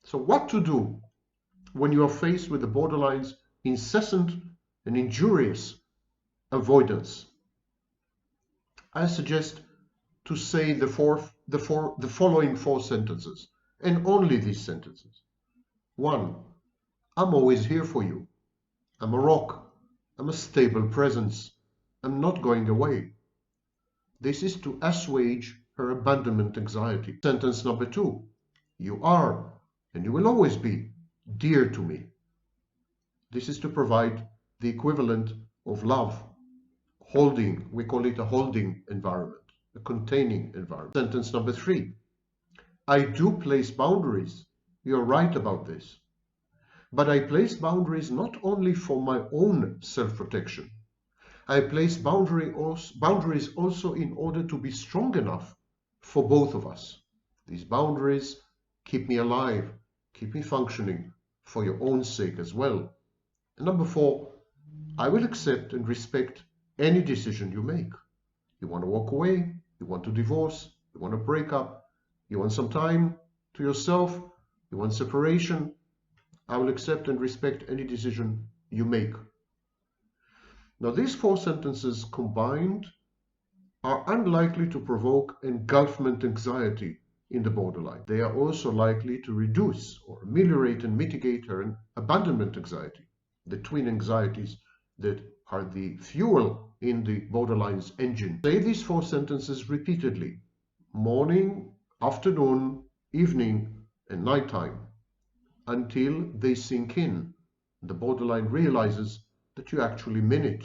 So what to do when you are faced with the borderline's incessant and injurious avoidance? I suggest to say the following 4 sentences, and only these sentences. 1. I'm always here for you. I'm a rock. I'm a stable presence. I'm not going away. This is to assuage her abandonment anxiety. Sentence number 2. You are, and you will always be, dear to me. This is to provide the equivalent of love. Holding, we call it a holding environment, a containing environment. Sentence number 3. I do place boundaries. You're right about this. But I place boundaries not only for my own self-protection. I place boundaries also in order to be strong enough for both of us. These boundaries keep me alive, keep me functioning for your own sake as well. And number 4, I will accept and respect any decision you make. You want to walk away, you want to divorce, you want to break up, you want some time to yourself, you want separation. I will accept and respect any decision you make. Now, these 4 sentences combined are unlikely to provoke engulfment anxiety in the borderline. They are also likely to reduce or ameliorate and mitigate her abandonment anxiety, the twin anxieties that are the fuel in the borderline's engine. Say these 4 sentences repeatedly, morning, afternoon, evening, and nighttime, until they sink in. The borderline realizes that you actually mean it.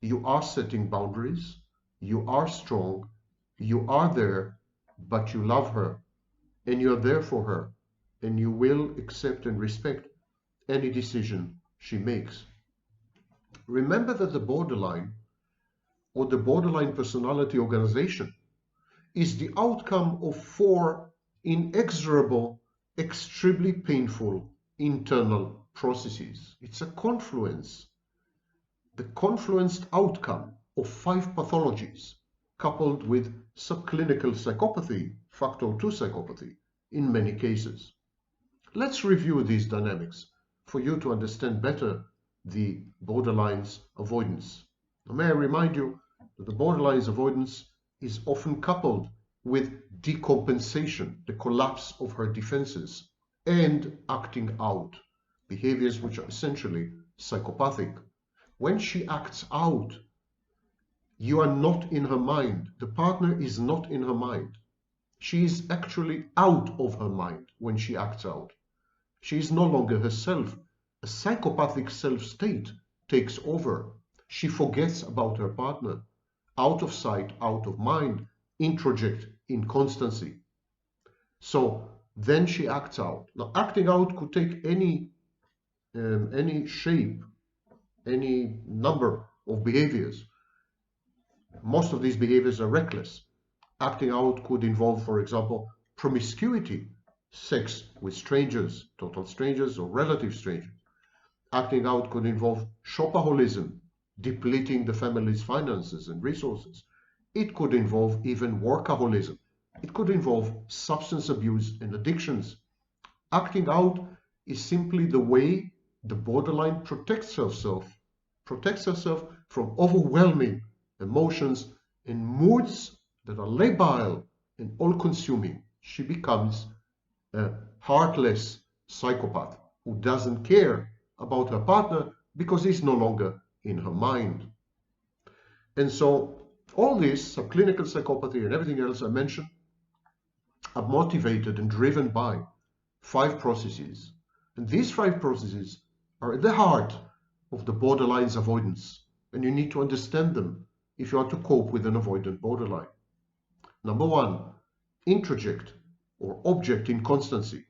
You are setting boundaries, you are strong, you are there, but you love her, and you are there for her, and you will accept and respect any decision she makes. Remember that the borderline, or the borderline personality organization, is the outcome of 4 inexorable, extremely painful internal processes. It's a confluence, the confluenced outcome of 5 pathologies, coupled with subclinical psychopathy, factor 2 psychopathy, in many cases. Let's review these dynamics for you to understand better the borderline's avoidance. Now, may I remind you that the borderline's avoidance is often coupled with decompensation, the collapse of her defenses, and acting out, behaviors which are essentially psychopathic. When she acts out, you are not in her mind. The partner is not in her mind. She is actually out of her mind when she acts out. She is no longer herself. A psychopathic self-state takes over. She forgets about her partner. Out of sight, out of mind. Introject, inconstancy. So then she acts out. Now, acting out could take any shape, any number of behaviors. Most of these behaviors are reckless. Acting out could involve, for example, promiscuity, sex with strangers, total strangers or relative strangers. Acting out could involve shopaholism, depleting the family's finances and resources. It could involve even workaholism. It could involve substance abuse and addictions. Acting out is simply the way the borderline protects herself from overwhelming emotions and moods that are labile and all-consuming. She becomes a heartless psychopath who doesn't care about her partner because he's no longer in her mind. And so all this, subclinical psychopathy and everything else I mentioned, are motivated and driven by 5 processes. And these 5 processes are at the heart of the borderline's avoidance. And you need to understand them if you are to cope with an avoidant borderline. Number 1, introject or object inconstancy.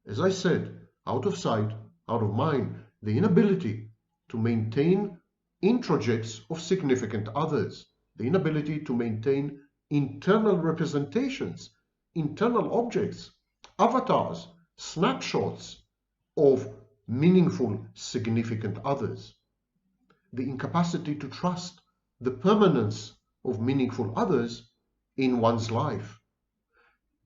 As I said, out of sight, out of mind, the inability to maintain introjects of significant others, the inability to maintain internal representations, internal objects, avatars, snapshots of meaningful, significant others, the incapacity to trust the permanence of meaningful others in one's life.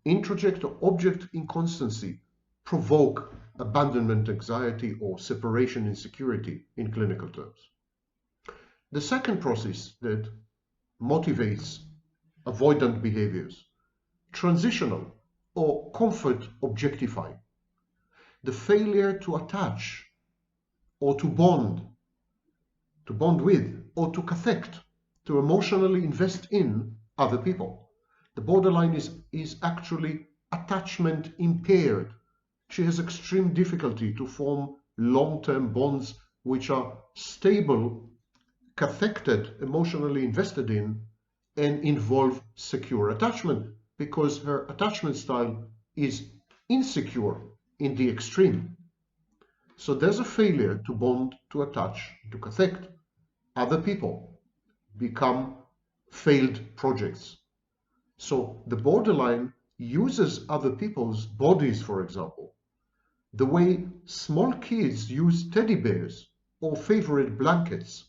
Introject or object inconstancy provoke abandonment anxiety or separation insecurity in clinical terms. The second process that motivates avoidant behaviors, transitional or comfort objectifying, the failure to attach or to bond with, or to cathect, to emotionally invest in other people. The borderline is actually attachment impaired. She has extreme difficulty to form long-term bonds which are stable, cathected, emotionally invested in, and involve secure attachment, because her attachment style is insecure in the extreme. So there's a failure to bond, to attach, to cathect. Other people become failed projects. So the borderline uses other people's bodies, for example, the way small kids use teddy bears or favorite blankets.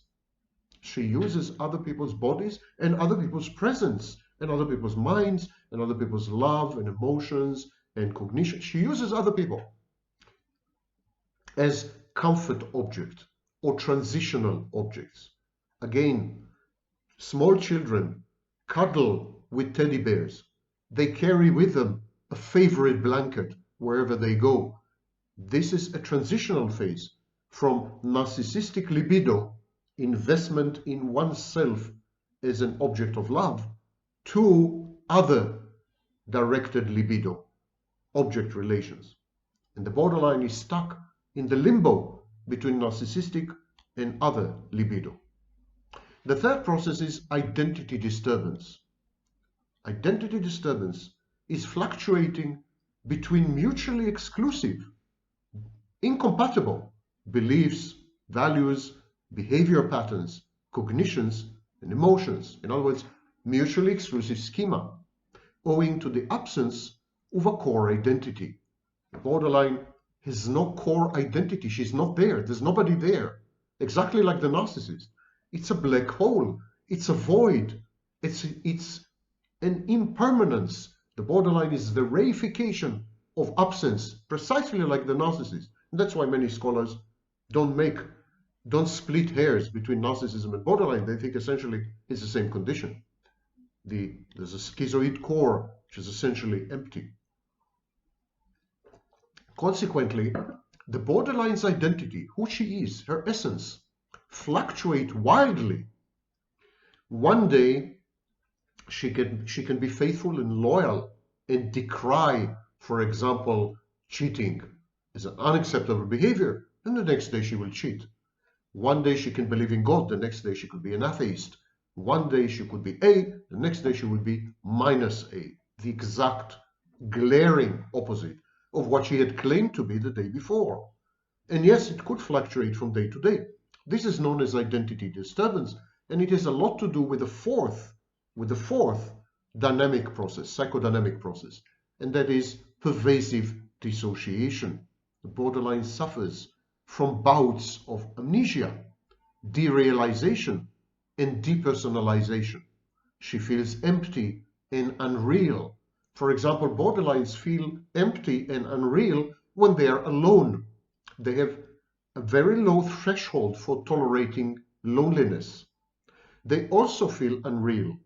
She uses other people's bodies and other people's presence and other people's minds and other people's love and emotions and cognition. She uses other people as comfort objects or transitional objects. Again, small children cuddle with teddy bears. They carry with them a favorite blanket wherever they go. This is a transitional phase from narcissistic libido, investment in oneself as an object of love, to other directed libido, object relations. And the borderline is stuck in the limbo between narcissistic and other libido. The third process is identity disturbance. Identity disturbance is fluctuating between mutually exclusive, incompatible beliefs, values, behavior patterns, cognitions, and emotions. In other words, mutually exclusive schema, owing to the absence of a core identity. The borderline has no core identity. She's not there. There's nobody there. Exactly like the narcissist. It's a black hole. It's a void. It's an impermanence. The borderline is the reification of absence, precisely like the narcissist. And that's why many scholars don't split hairs between narcissism and borderline. They think essentially it's the same condition. There's a schizoid core, which is essentially empty. Consequently, the borderline's identity, who she is, her essence, fluctuate wildly. One day, she can be faithful and loyal and decry, for example, cheating as an unacceptable behavior, and the next day she will cheat. One day she can believe in God, the next day she could be an atheist. One day she could be A, the next day she would be minus A, the exact glaring opposite of what she had claimed to be the day before. And yes, it could fluctuate from day to day. This is known as identity disturbance, and it has a lot to do with the fourth dynamic process, psychodynamic process, and that is pervasive dissociation. The borderline suffers from bouts of amnesia, derealization, and depersonalization. She feels empty and unreal. For example, borderlines feel empty and unreal when they are alone. They have a very low threshold for tolerating loneliness. They also feel unreal.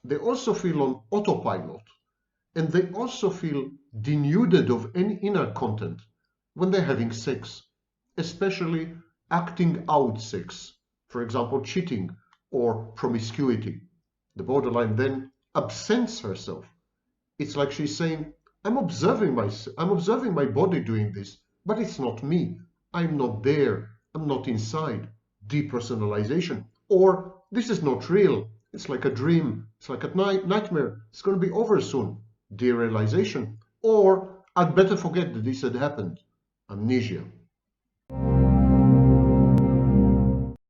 They also feel on autopilot. And they also feel denuded of any inner content when they're having sex, especially acting out sex, for example, cheating or promiscuity. The borderline then absents herself. It's like she's saying, I'm observing my body doing this, but it's not me. I'm not there. I'm not inside. Depersonalization. Or this is not real. It's like a dream. It's like a nightmare. It's going to be over soon. Derealization. Or I'd better forget that this had happened. Amnesia.